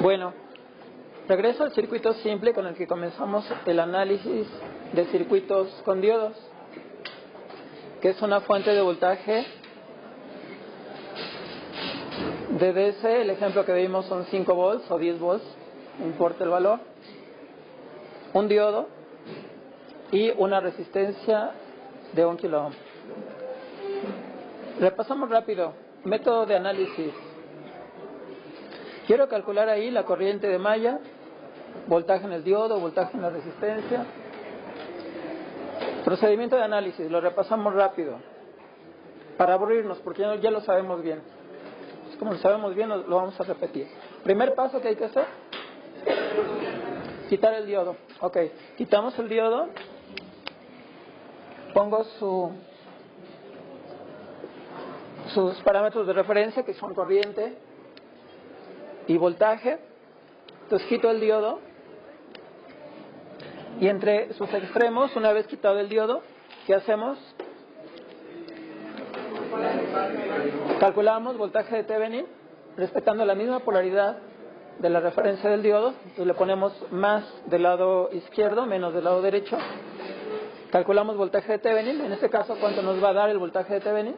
Bueno, regreso al circuito simple con el que comenzamos el análisis de circuitos con diodos, que es una fuente de voltaje de DC. El ejemplo que vimos son 5 volts o 10 volts, no importa el valor, un diodo y una resistencia de 1 kilo ohm. Repasamos rápido. Método de análisis. Quiero calcular ahí la corriente de malla, voltaje en el diodo, voltaje en la resistencia. Procedimiento de análisis, lo repasamos rápido para aburrirnos, porque ya lo sabemos bien. Como lo sabemos bien, lo vamos a repetir. Primer paso que hay que hacer: quitar el diodo. Ok, quitamos el diodo. Pongo sus parámetros de referencia, que son corriente y voltaje. Entonces quito el diodo y entre sus extremos, una vez quitado el diodo, ¿qué hacemos? Calculamos voltaje de Thevenin respetando la misma polaridad de la referencia del diodo. Entonces le ponemos más del lado izquierdo, menos del lado derecho. Calculamos voltaje de Thevenin. En este caso, ¿cuánto nos va a dar el voltaje de Thevenin?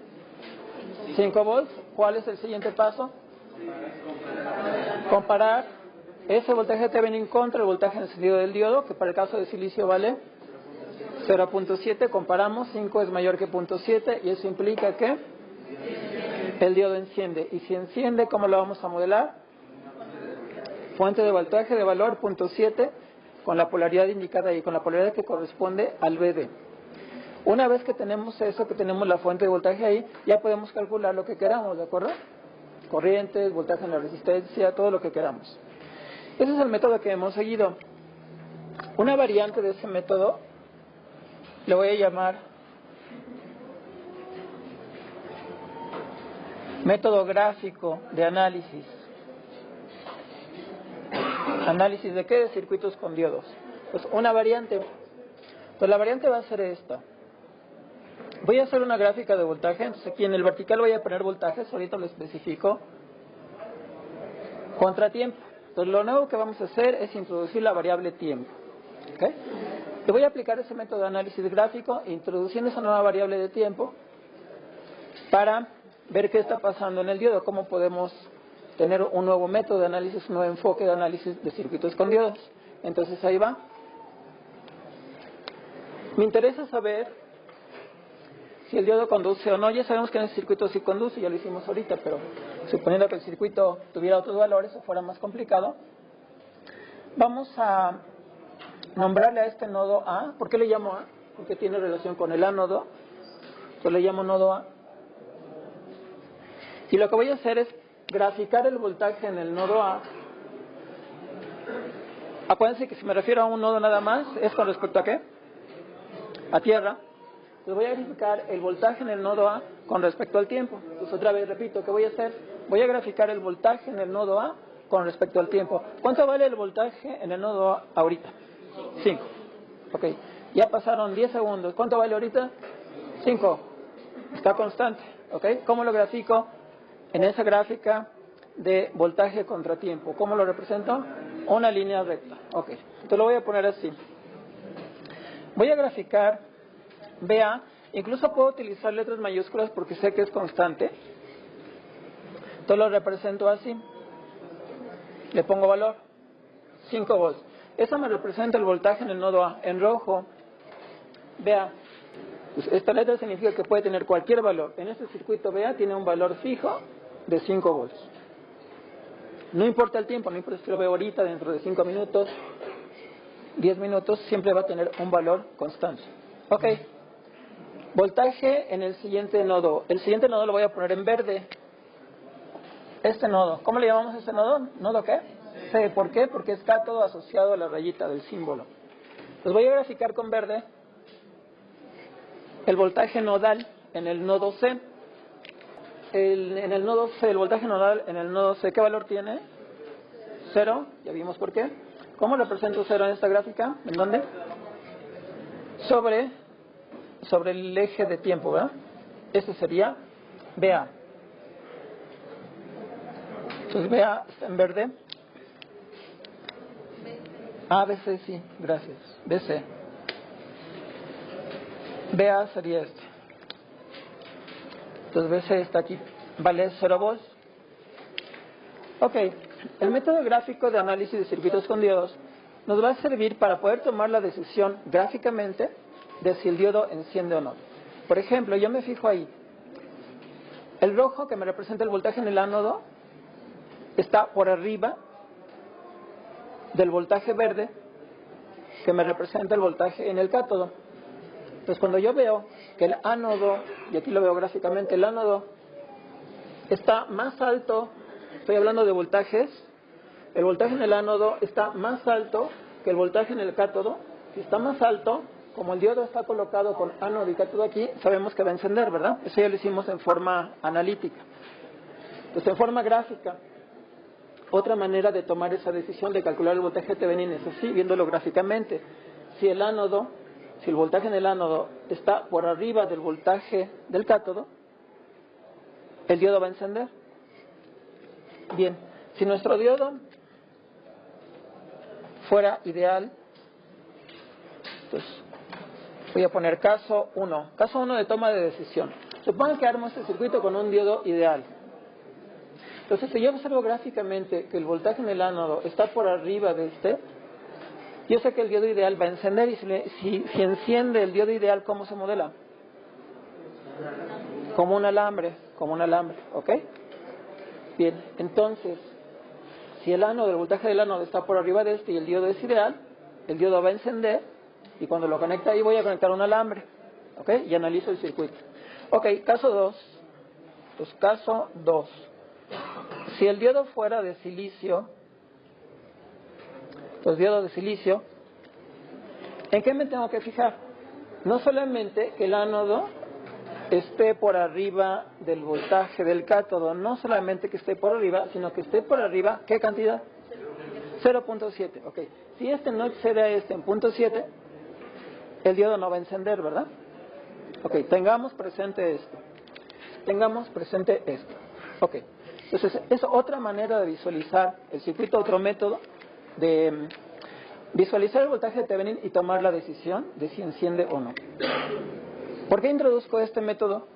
5 volts. ¿Cuál es el siguiente paso? Comparar ese voltaje de Thevenin contra el voltaje encendido del diodo, que para el caso de silicio vale 0.7. Comparamos, 5 es mayor que 0.7 y eso implica que el diodo enciende. Y si enciende, ¿cómo lo vamos a modelar? Fuente de voltaje de valor 0.7 con la polaridad indicada ahí, con la polaridad que corresponde al BD. Una vez que tenemos eso, que tenemos la fuente de voltaje ahí, ya podemos calcular lo que queramos, ¿de acuerdo? Corrientes, voltaje en la resistencia, todo lo que queramos. Ese es el método que hemos seguido. Una variante de ese método le voy a llamar método gráfico de análisis. ¿Análisis de qué? De circuitos con diodos. Pues una variante. Pues la variante va a ser esta. Voy a hacer una gráfica de voltaje. Entonces aquí en el vertical voy a poner voltajes, ahorita lo especifico. Contratiempo. Entonces lo nuevo que vamos a hacer es introducir la variable tiempo. ¿Okay? Le voy a aplicar ese método de análisis gráfico introduciendo esa nueva variable de tiempo para ver qué está pasando en el diodo, cómo podemos tener un nuevo método de análisis, un nuevo enfoque de análisis de circuitos con diodos. Entonces ahí va. Me interesa saber si el diodo conduce o no. Ya sabemos que en el circuito sí conduce, ya lo hicimos ahorita, pero suponiendo que el circuito tuviera otros valores o fuera más complicado, vamos a nombrarle a este nodo A. ¿Por qué le llamo A? Porque tiene relación con el ánodo. Yo le llamo nodo A. Y lo que voy a hacer es graficar el voltaje en el nodo A. Acuérdense que si me refiero a un nodo nada más, ¿es con respecto a qué? A tierra. Entonces voy a graficar el voltaje en el nodo A con respecto al tiempo. Entonces otra vez repito, ¿qué voy a hacer? Voy a graficar el voltaje en el nodo A con respecto al tiempo. ¿Cuánto vale el voltaje en el nodo A ahorita? 5. Ok, ya pasaron 10 segundos. ¿Cuánto vale ahorita? 5. Está constante. Ok, ¿cómo lo grafico? En esa gráfica de voltaje contra tiempo. ¿Cómo lo represento? Una línea recta. Ok, entonces lo voy a poner así. Voy a graficar BA. Incluso puedo utilizar letras mayúsculas porque sé que es constante. Entonces lo represento así. Le pongo valor 5 volts. Eso me representa el voltaje en el nodo A. En rojo, BA. Pues esta letra significa que puede tener cualquier valor. En este circuito BA tiene un valor fijo de 5 volts. No importa el tiempo, no importa si lo veo ahorita, dentro de 5 minutos, 10 minutos, siempre va a tener un valor constante. Ok. Voltaje en el siguiente nodo. El siguiente nodo lo voy a poner en verde. Este nodo. ¿Cómo le llamamos a este nodo? ¿Nodo qué? C. ¿Por qué? Porque está todo asociado a la rayita del símbolo. Los voy a graficar con verde el voltaje nodal en el nodo C. En el nodo C, el voltaje nodal en el nodo C, ¿qué valor tiene? 0. Ya vimos por qué. ¿Cómo represento 0 en esta gráfica? ¿En dónde? Sobre el eje de tiempo, ¿verdad? Este sería BA. Entonces BA está en verde. Ah, BC, sí, gracias. BC. BA sería este. Entonces BC está aquí, vale 0 volts. Ok, el método gráfico de análisis de circuitos con diodos nos va a servir para poder tomar la decisión gráficamente de si el diodo enciende o no. Por ejemplo, yo me fijo ahí. El rojo, que me representa el voltaje en el ánodo, está por arriba del voltaje verde, que me representa el voltaje en el cátodo. Entonces, cuando yo veo que el ánodo, y aquí lo veo gráficamente, el ánodo está más alto, estoy hablando de voltajes, el voltaje en el ánodo está más alto que el voltaje en el cátodo. Si está más alto, como el diodo está colocado con ánodo y cátodo aquí, sabemos que va a encender, ¿verdad? Eso ya lo hicimos en forma analítica. Entonces, en forma gráfica, otra manera de tomar esa decisión de calcular el voltaje Thevenin es así, viéndolo gráficamente. Si el voltaje en el ánodo está por arriba del voltaje del cátodo, el diodo va a encender. Bien, si nuestro diodo fuera ideal, pues voy a poner caso 1. Caso 1 de toma de decisión. Supongan que armo este circuito con un diodo ideal. Entonces, si yo observo gráficamente que el voltaje en el ánodo está por arriba de este, yo sé que el diodo ideal va a encender. Y si enciende el diodo ideal, ¿cómo se modela? Como un alambre, ¿ok? Bien, entonces, si el voltaje del ánodo está por arriba de este y el diodo es ideal, el diodo va a encender, y cuando lo conecta ahí voy a conectar un alambre, ¿ok? Y analizo el circuito. Ok, caso 2. Pues caso 2. Si el diodo fuera de silicio, pues diodo de silicio, ¿en qué me tengo que fijar? No solamente que el ánodo esté por arriba del voltaje del cátodo, no solamente que esté por arriba, sino que esté por arriba, ¿qué cantidad? 0.7, ok. Si este no excede a este en 0.7, el diodo no va a encender, ¿verdad? Ok, tengamos presente esto. Ok, entonces es otra manera de visualizar el circuito, otro método de visualizar el voltaje de Thevenin y tomar la decisión de si enciende o no. ¿Por qué introduzco este método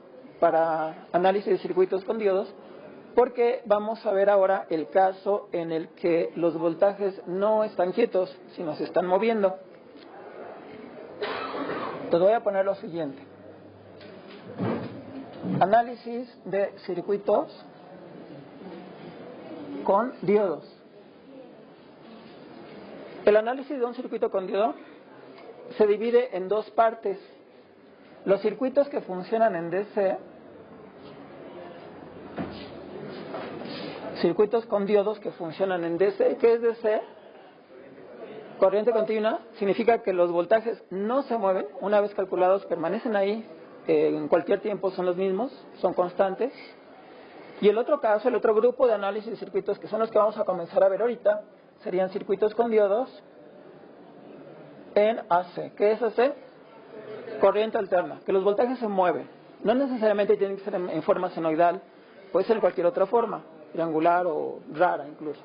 para análisis de circuitos con diodos? Porque vamos a ver ahora el caso en el que los voltajes no están quietos, sino se están moviendo. Entonces voy a poner lo siguiente. Análisis de circuitos con diodos. El análisis de un circuito con diodo se divide en dos partes. Los circuitos que funcionan en DC, circuitos con diodos que funcionan en DC. ¿Qué es DC? Corriente continua. Significa que los voltajes no se mueven, una vez calculados permanecen ahí, en cualquier tiempo son los mismos, son constantes. Y el otro caso, el otro grupo de análisis de circuitos, que son los que vamos a comenzar a ver ahorita, serían circuitos con diodos en AC. ¿Qué es AC? Corriente alterna, que los voltajes se mueven. No necesariamente tienen que ser en forma senoidal, puede ser en cualquier otra forma, triangular o rara incluso.